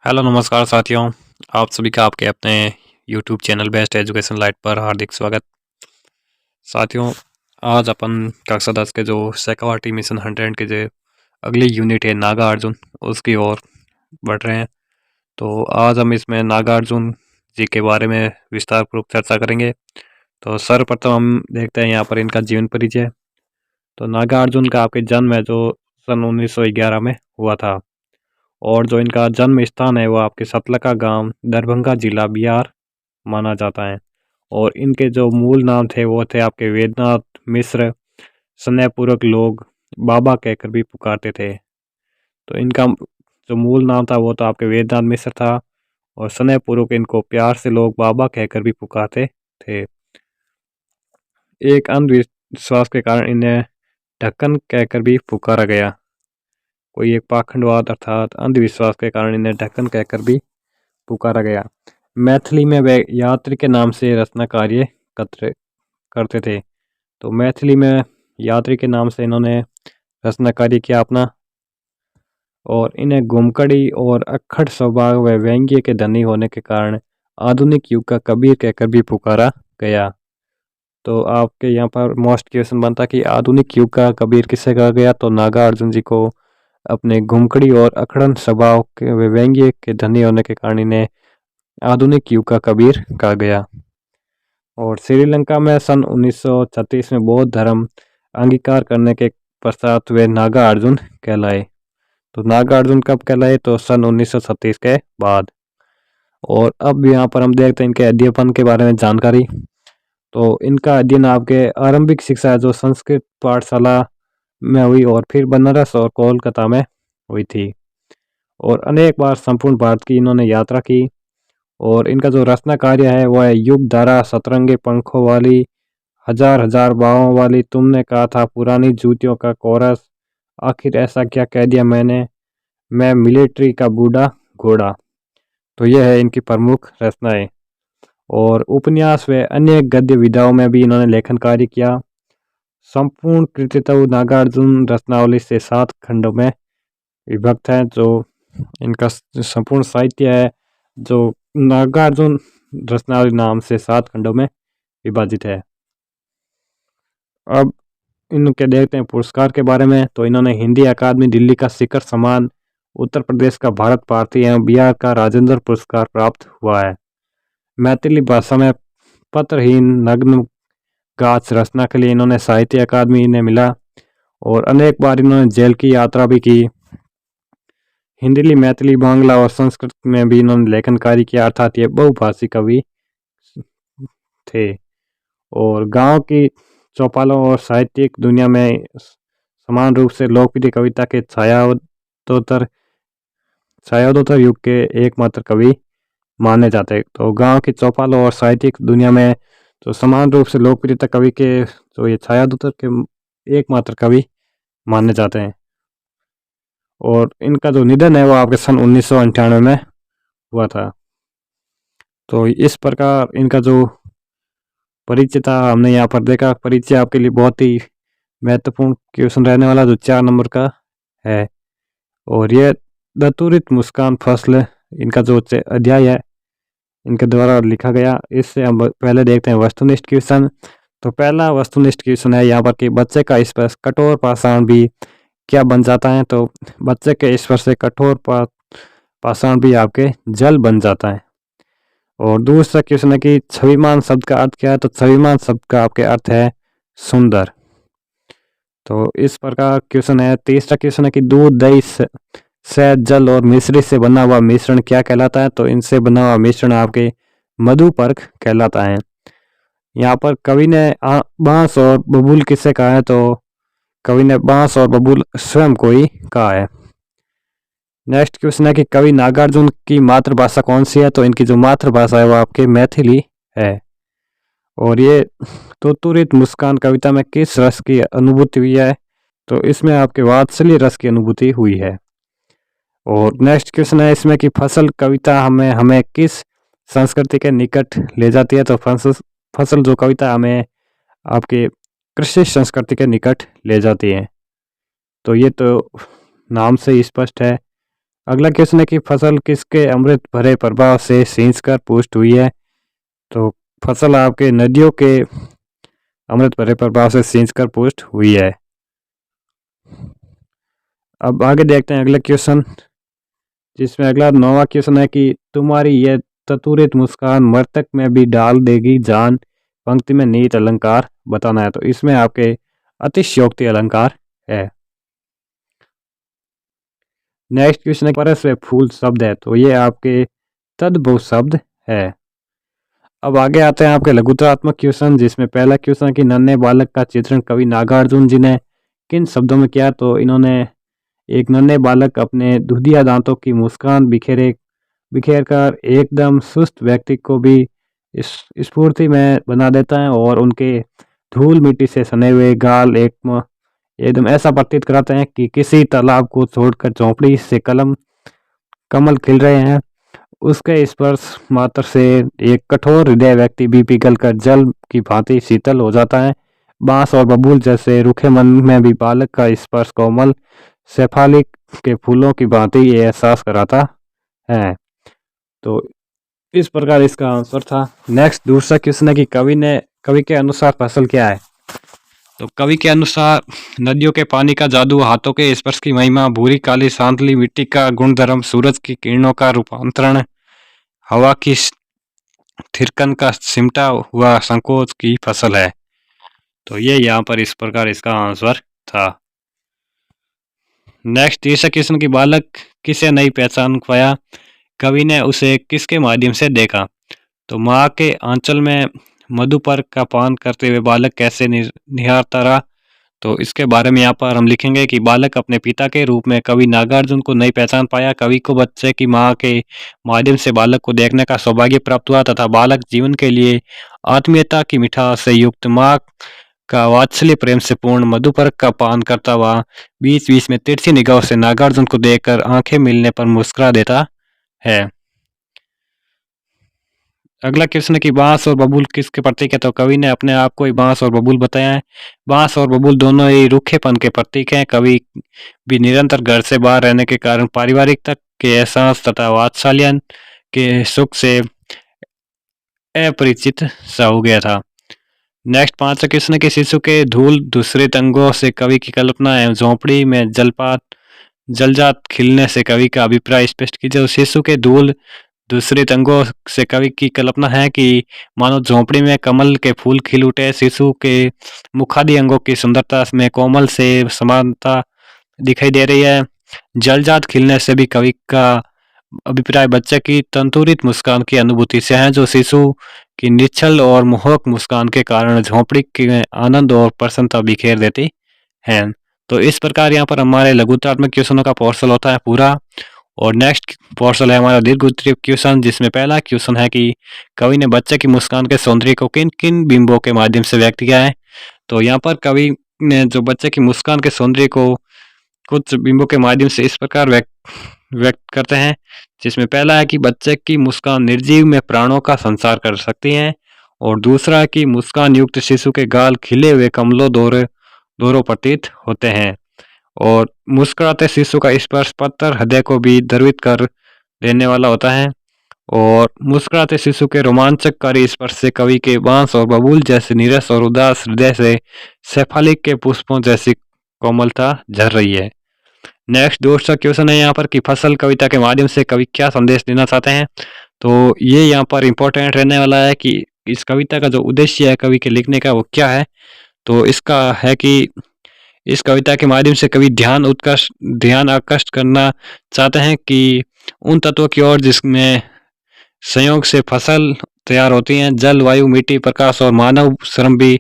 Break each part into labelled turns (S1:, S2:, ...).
S1: Hello नमस्कार साथियों। आप सभी का आपके अपने YouTube channel best education light पर हार्दिक स्वागत। साथियों, आज अपन कक्षा 10 के जो शेखावाटी मिशन 100 के जो अगली यूनिट है नागा अर्जुन, उसकी ओर बढ़ रहे हैं। तो आज हम इसमें नागा अर्जुन जी के बारे में विस्तार पूर्वक चर्चा करेंगे। तो सर्वप्रथम हम देखते हैं यहाँ पर इनका जीवन परिचय। तो नागा अर्जुन का आपके जन्म है जो सन 1911 में हुआ था, और जो इनका जन्म स्थान है वो आपके सतलका गांव दरभंगा जिला बिहार माना जाता है। और इनके जो मूल नाम थे वो थे आपके वेदनाथ मिश्र। स्नेहपूर्वक लोग बाबा कहकर भी पुकारते थे। तो इनका जो मूल नाम था वो तो आपके वेदनाथ मिश्र था, और स्नेहपूर्वक इनको प्यार से लोग बाबा कहकर भी पुकारते थे। एक अंधविश्वास के कारण इन्हें ढक्कन कहकर भी पुकारा गया। कोई एक पाखंडवाद अर्थात अंधविश्वास के कारण इन्हें ढक्कन कहकर भी पुकारा गया। मैथिली में वे यात्री के नाम से रचना कार्य करते थे। तो मैथिली में यात्री के नाम से इन्होंने रचना कार्य किया अपना, और इन्हें गुमकड़ी और अक्खड़ स्वभाव व व्यंग्य के धनी होने के कारण आधुनिक युग का कबीर कहकर भी पुकारा गया। तो आपके यहाँ पर मोस्ट क्वेश्चन बनता कि आधुनिक युग का कबीर किसे कहा गया, तो नागा अर्जुन जी को अपने घुमकड़ी और अखड़न स्वभाव के व व्यंग्य के धनी होने के कारण इन्हें आधुनिक युग का कबीर कहा गया। और श्रीलंका में सन 1936 में बौद्ध धर्म अंगीकार करने के पश्चात वे नागा अर्जुन कहलाए। तो नागा अर्जुन कब कहलाए, तो सन 1936 के बाद। और अब यहाँ पर हम देखते हैं इनके अध्ययन के बारे में जानकारी। तो इनका अध्ययन आपके आरंभिक शिक्षा जो संस्कृत पाठशाला में हुई, और फिर बनारस और कोलकाता में हुई थी। और अनेक बार संपूर्ण भारत की इन्होंने यात्रा की। और इनका जो रचना कार्य है वो है युग धारा, सतरंगे पंखों वाली, हजार हजार बाहों वाली, तुमने कहा था पुरानी जूतियों का कोरस, आखिर ऐसा क्या कह दिया मैंने, मैं मिलिट्री का बूढ़ा घोड़ा। तो यह है इनकी प्रमुख रचनाएं। और उपन्यास व अन्य गद्य विधाओं में भी इन्होंने लेखन कार्य किया। संपूर्ण कृतित्व नागार्जुन रचनावली से 7 खंडों में विभक्त है। जो इनका संपूर्ण साहित्य है जो नागार्जुन रचनावली नाम से 7 खंडों में विभाजित है। अब इनके देखते हैं पुरस्कार के बारे में। तो इन्होंने हिंदी अकादमी दिल्ली का शिखर सम्मान, उत्तर प्रदेश का भारत भारती एवं बिहार का राजेंद्र पुरस्कार प्राप्त हुआ है। मैथिली भाषा में पत्रहीन नग्न गाछ रचना के लिए इन्होंने साहित्य अकादमी इन्हें मिला। और अनेक बार इन्होंने जेल की यात्रा भी की। हिंदी, मैथिली, बांग्ला और संस्कृत में भी इन्होंने लेखन कार्य किया, अर्थात ये बहुभाषी कवि थे। और गांव की चौपालों और साहित्यिक दुनिया में समान रूप से लोकप्रिय कविता के छायादोत्तर युग के एकमात्र कवि माने जाते हैं। तो गांव की चौपालों और साहित्यिक दुनिया में तो समान रूप से लोकप्रियता कवि के तो ये छायादोत्तर के एकमात्र कवि माने जाते हैं। और इनका जो निधन है वो आपके सन 1998 में हुआ था। तो इस प्रकार इनका जो परिचय था हमने यहाँ पर देखा। परिचय आपके लिए बहुत ही महत्वपूर्ण क्वेश्चन रहने वाला जो 4 नंबर का है। और ये दतुरित मुस्कान फसल इनका जो अध्याय है इनके द्वारा लिखा गया। इससे हम पहले देखते हैं वस्तुनिष्ठ क्वेश्चन। तो पहला वस्तुनिष्ठ क्वेश्चन है यहाँ पर कि बच्चे का स्पर्श कठोर पाषाण भी क्या बन जाता है। तो बच्चे के स्पर्श से कठोर पाषाण भी आपके जल बन जाता है। और दूसरा क्वेश्चन है कि छविमान शब्द का अर्थ क्या है। तो छविमान शब्द का आपके अर्थ है सुंदर। तो इस प्रकार क्वेश्चन है। तीसरा क्वेश्चन है कि दूध, दही, शहद, जल और मिश्री से बना हुआ मिश्रण क्या कहलाता है। तो इनसे बना हुआ मिश्रण आपके मधुपर्क कहलाता है। यहाँ पर कवि ने बांस और बबूल किससे कहा है। तो कवि ने बांस और बबूल स्वयं को ही कहा है। नेक्स्ट क्वेश्चन है कि कवि नागार्जुन की मातृभाषा कौन सी है। तो इनकी जो मातृभाषा है वो आपके मैथिली है। और ये तुतुरित मुस्कान कविता में किस रस की अनुभूति हुई है। तो इसमें आपके वात्सल्य रस की अनुभूति हुई है। और नेक्स्ट क्वेश्चन है इसमें कि फसल कविता हमें हमें किस संस्कृति के निकट ले जाती है। तो फसल जो कविता हमें आपके कृषि संस्कृति के निकट ले जाती है। तो ये तो नाम से ही स्पष्ट है। अगला क्वेश्चन है कि फसल किसके अमृत भरे प्रभाव से सींचकर पुष्ट हुई है। तो फसल आपके नदियों के अमृत भरे प्रभाव से सींचकर पुष्ट हुई है। अब आगे देखते हैं अगला क्वेश्चन, जिसमें अगला 9वां क्वेश्चन है कि तुम्हारी यह चतुरित मुस्कान मृतक में भी डाल देगी जान, पंक्ति में निहित अलंकार बताना है। तो इसमें आपके अतिशयोक्ति अलंकार है। नेक्स्ट क्वेश्चन है परस व फूल शब्द है। तो ये आपके तद्भव शब्द है। अब आगे आते हैं आपके लघुत्रात्मक क्वेश्चन, जिसमें पहला क्वेश्चन है कि नन्हे बालक का चित्रण कवि नागार्जुन जी ने किन शब्दों में किया। तो इन्होंने एक नन्हे बालक अपने दुधिया दांतों की मुस्कान बिखेर कर एकदम सुस्त व्यक्ति को भी इस स्फूर्ति में बना देता है, और उनके धूल मिट्टी से सने हुए गाल एकदम ऐसा प्रतीत कराते हैं कि किसी तालाब को छोड़कर झोंपड़ी से कमल खिल रहे हैं। उसके स्पर्श मात्र से एक कठोर हृदय व्यक्ति भी पिघलकर जल की भांति शीतल हो जाता है। बांस और बबूल जैसे रूखे मन में भी बालक का स्पर्श कोमल शेफालिक के फूलों की भांति ये एहसास कराता है। तो इस प्रकार इसका आंसर था। नेक्स्ट दूसरा क्वेश्चन है कि कवि के अनुसार फसल क्या है। तो कवि के अनुसार नदियों के पानी का जादू, हाथों के स्पर्श की महिमा, भूरी काली सांतली मिट्टी का गुणधर्म, सूरज की किरणों का रूपांतरण, हवा की थिरकन का सिमटा हुआ संकोच की फसल है। तो ये यहाँ पर इस प्रकार इसका आंसर था। नेक्स्ट तीसरा क्वेश्चन की बालक किसे नहीं पहचान पाया, कवि ने उसे किसके माध्यम से देखा। तो माँ के आंचल में मधुपर का पान करते हुए बालक कैसे निहारता रहा। तो इसके बारे में यहाँ पर हम लिखेंगे कि बालक अपने पिता के रूप में कवि नागार्जुन को नहीं पहचान पाया। कवि को बच्चे की माँ के माध्यम से बालक को देखने का सौभाग्य प्राप्त हुआ, तथा बालक जीवन के लिए आत्मीयता की मिठास से युक्त माँ का वात्सल्य प्रेम से पूर्ण मधुपर का पान करता हुआ बीच बीच में तिरछी निगाहों से नागार्जुन को देखकर आंखें मिलने पर मुस्कुरा देता है। अगला क्वेश्चन है कि बांस और बबूल किसके प्रतीक है। तो कवि ने अपने आप को ही बांस और बबूल बताया है। बांस और बबूल दोनों ही रूखेपन के प्रतीक हैं। कवि भी निरंतर घर से बाहर रहने के कारण पारिवारिकता के एहसास तथा वात्सल्य के सुख से अपरिचित सा हो गया था। नेक्स्ट पांचवा क्वेश्चन है कि शिशु के धूल दूसरे अंगों से कवि की कल्पना है। झोंपड़ी में जलजात खिलने से कवि का अभिप्राय स्पष्ट कीजिए। शिशु के धूल दूसरे अंगों से कवि की कल्पना है कि मानो झोंपड़ी में कमल के फूल खिल उठे। शिशु के मुखादि अंगों की सुंदरता में कोमल से समानता दिखाई दे रही है। जलजात खिलने से भी कवि का अभिप्राय बच्चे की तंतुरित मुस्कान की अनुभूति से है, जो शिशु की निश्चल और मोहक मुस्कान के कारण झोंपड़ी के आनंद और प्रसन्नता बिखेर देती है। तो इस प्रकार यहाँ पर हमारे लघुत्रात्मक क्वेश्चनों का पोर्शन होता है पूरा। और नेक्स्ट पोर्शन है हमारा दीर्घ उत्तरीय क्वेश्चन, जिसमें पहला क्वेश्चन है कि कवि ने बच्चे की मुस्कान के सौंदर्य को किन किन बिंबों के माध्यम से व्यक्त किया है। तो यहाँ पर कवि ने जो बच्चे की मुस्कान के सौंदर्य को कुछ बिंबों के माध्यम से इस प्रकार व्यक्त करते हैं, जिसमें पहला है कि बच्चे की मुस्कान निर्जीव में प्राणों का संचार कर सकती है, और दूसरा है कि मुस्कान युक्त शिशु के गाल खिले हुए कमलों दोरों प्रतीत होते हैं, और मुस्कुराते शिशु का स्पर्श पत्थर हृदय को भी द्रवित कर देने वाला होता है, और मुस्कुराते शिशु के रोमांचककारी स्पर्श से कवि के बांस और बबूल जैसे नीरस और उदास हृदय से शेफालिक के पुष्पों जैसी कोमलता झर रही है। नेक्स्ट दूसरा क्वेश्चन है यहाँ पर कि फसल कविता के माध्यम से कवि क्या संदेश देना चाहते हैं। तो ये यहाँ पर इम्पोर्टेंट रहने वाला है कि इस कविता का जो उद्देश्य है कवि के लिखने का वो क्या है। तो इसका है कि इस कविता के माध्यम से कवि ध्यान आकर्षित करना चाहते हैं कि उन तत्वों की ओर जिसमें संयोग से फसल तैयार होती हैं। जल, वायु, मिट्टी, प्रकाश और मानव श्रम भी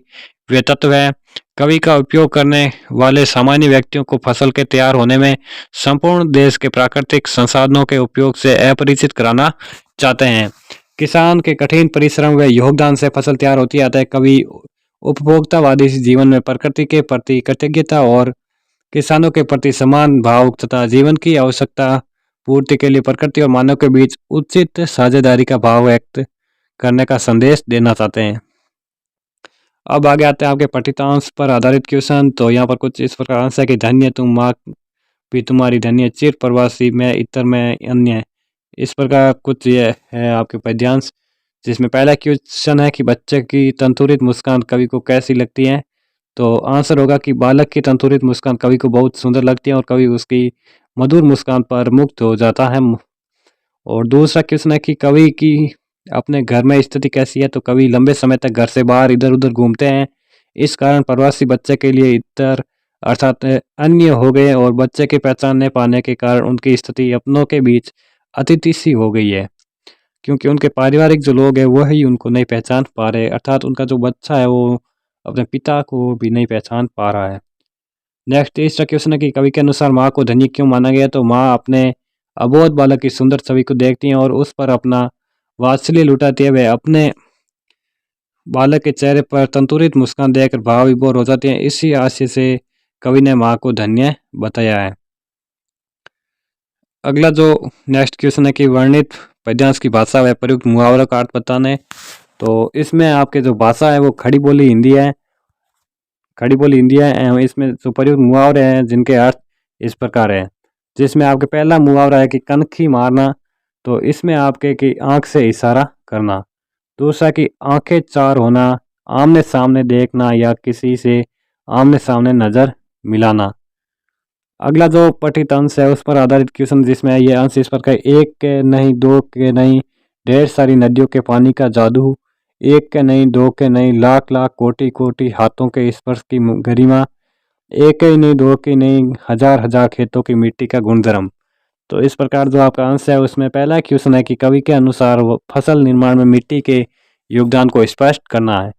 S1: वे तत्व है। कवि का उपयोग करने वाले सामान्य व्यक्तियों को फसल के तैयार होने में संपूर्ण देश के प्राकृतिक संसाधनों के उपयोग से अपरिचित कराना चाहते हैं। किसान के कठिन परिश्रम व योगदान से फसल तैयार होती आता है। कवि उपभोक्तावादी जीवन में प्रकृति के प्रति कृतज्ञता और किसानों के प्रति समान भाव तथा जीवन की आवश्यकता पूर्ति के लिए प्रकृति और मानव के बीच उचित साझेदारी का भाव व्यक्त करने का संदेश देना चाहते हैं। अब आगे आते हैं आपके पठितांश पर आधारित क्वेश्चन। तो यहाँ पर कुछ इस प्रकार आंसर है कि धन्य तुम माँ भी तुम्हारी धन्य चिर प्रवासी मैं इतर में अन्य। इस प्रकार कुछ ये है आपके पद्यांश, जिसमें पहला क्वेश्चन है कि बच्चे की तंतुरित मुस्कान कवि को कैसी लगती है। तो आंसर होगा कि बालक की तंतुरित मुस्कान कवि को बहुत सुंदर लगती है और कवि उसकी मधुर मुस्कान पर मुग्ध हो जाता है। और दूसरा क्वेश्चन है कि कवि की अपने घर में स्थिति कैसी है। तो कवि लंबे समय तक घर से बाहर इधर उधर घूमते हैं, इस कारण प्रवासी बच्चे के लिए इतर अर्थात अन्य हो गए और बच्चे के पहचानने पाने के कारण उनकी स्थिति अपनों के बीच अतिथि सी हो गई है, क्योंकि उनके पारिवारिक जो लोग हैं वही उनको नहीं पहचान पा रहे, अर्थात उनका जो बच्चा है वो अपने पिता को भी नहीं पहचान पा रहा है। नेक्स्ट तीसरा क्वेश्चन है कि कवि के अनुसार माँ को धन्य क्यों माना गया। तो माँ अपने अबोध बालक की सुंदर छवि को देखती हैं और उस पर अपना वात्सल्य लुटाती है। वे अपने बालक के चेहरे पर तंतुरित मुस्कान देखकर भाव विभोर हो जाते हैं। इसी आशय से कवि ने माँ को धन्य बताया है। अगला जो नेक्स्ट क्वेश्चन है कि वर्णित पद्यांश की भाषा व प्रयुक्त मुहावरों का अर्थ बताने। तो इसमें आपके जो भाषा है वो खड़ी बोली हिंदी है, एवं इसमें जो प्रयुक्त मुहावरे हैं जिनके अर्थ इस प्रकार है। जिसमें आपके पहला मुहावरा है कि कनखी मारना। तो इसमें आपके कि आंख से इशारा करना। दूसरा कि आंखें चार होना, आमने सामने देखना या किसी से आमने सामने नजर मिलाना। अगला जो पठित अंश है उस पर आधारित क्वेश्चन, जिसमें ये अंश इस प्रकार एक के नहीं दो के नहीं ढेर सारी नदियों के पानी का जादू, एक के नहीं दो के नहीं लाख लाख कोटि कोटि हाथों के स्पर्श की गरिमा, एक ही नहीं दो की नहीं हजार हजार खेतों की मिट्टी का गुणधर्म। तो इस प्रकार जो आपका अंश है उसमें पहला क्वेश्चन है कि कवि के अनुसार वो फसल निर्माण में मिट्टी के योगदान को स्पष्ट करना है।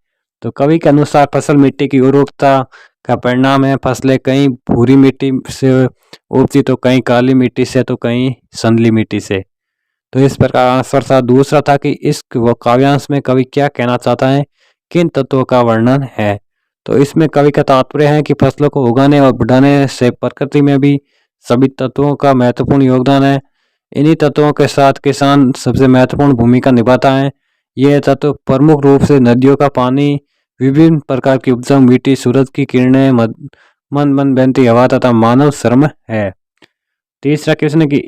S1: तो कवि के अनुसार फसल मिट्टी की उर्वरकता का परिणाम है। फसलें कहीं भूरी मिट्टी से उपजी तो कहीं काली मिट्टी से तो कहीं संदली मिट्टी से। तो इस प्रकार आंसर था। दूसरा था कि इस काव्यांश में कवि क्या कहना चाहता है, किन तत्वों का वर्णन है। तो इसमें कवि का तात्पर्य है कि फसलों को उगाने और बढ़ाने से प्रकृति में भी सभी तत्वों का महत्वपूर्ण योगदान है। इन्हीं तत्वों के साथ किसान सबसे महत्वपूर्ण भूमिका निभाता है। यह तत्व प्रमुख रूप से नदियों का पानी, विभिन्न प्रकार की उपजाऊ मिट्टी, सूरज की किरणें, मंद मंद बहती हवा तथा मानव श्रम है। तीसरा क्वेश्चन है कि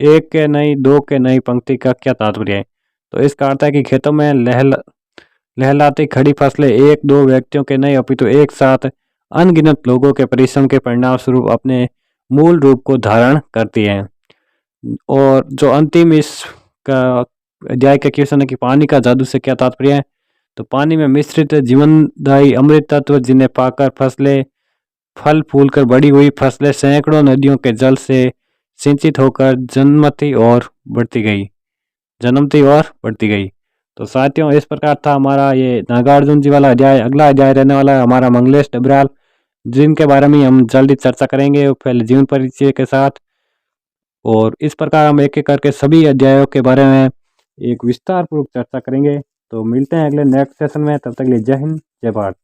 S1: एक के नहीं दो के नहीं पंक्ति का क्या तात्पर्य है। तो इसका अर्थ है कि खेतों में लहलाती खड़ी फसलें एक दो व्यक्तियों के नहीं अपितु एक साथ अनगिनत लोगों के परिश्रम के परिणाम स्वरूप अपने मूल रूप को धारण करती हैं। और जो अंतिम इस का अध्याय का क्वेश्चन है कि पानी का जादू से क्या तात्पर्य है। तो पानी में मिश्रित जीवनदायी अमृत तत्व जिन्हें पाकर फसलें फल फूल कर बड़ी हुई फसलें सैकड़ों नदियों के जल से सिंचित होकर जन्मती और बढ़ती गई। तो साथियों इस प्रकार था हमारा ये नागार्जुन जी वाला अध्याय। अगला अध्याय रहने वाला है हमारा मंगलेश डबराल, जिनके बारे में हम जल्दी चर्चा करेंगे पहले जीवन परिचय के साथ। और इस प्रकार हम एक एक करके सभी अध्यायों के बारे में एक विस्तार पूर्वक चर्चा करेंगे। तो मिलते हैं अगले नेक्स्ट सेशन में, तब तक के लिए जय हिंद जय भारत।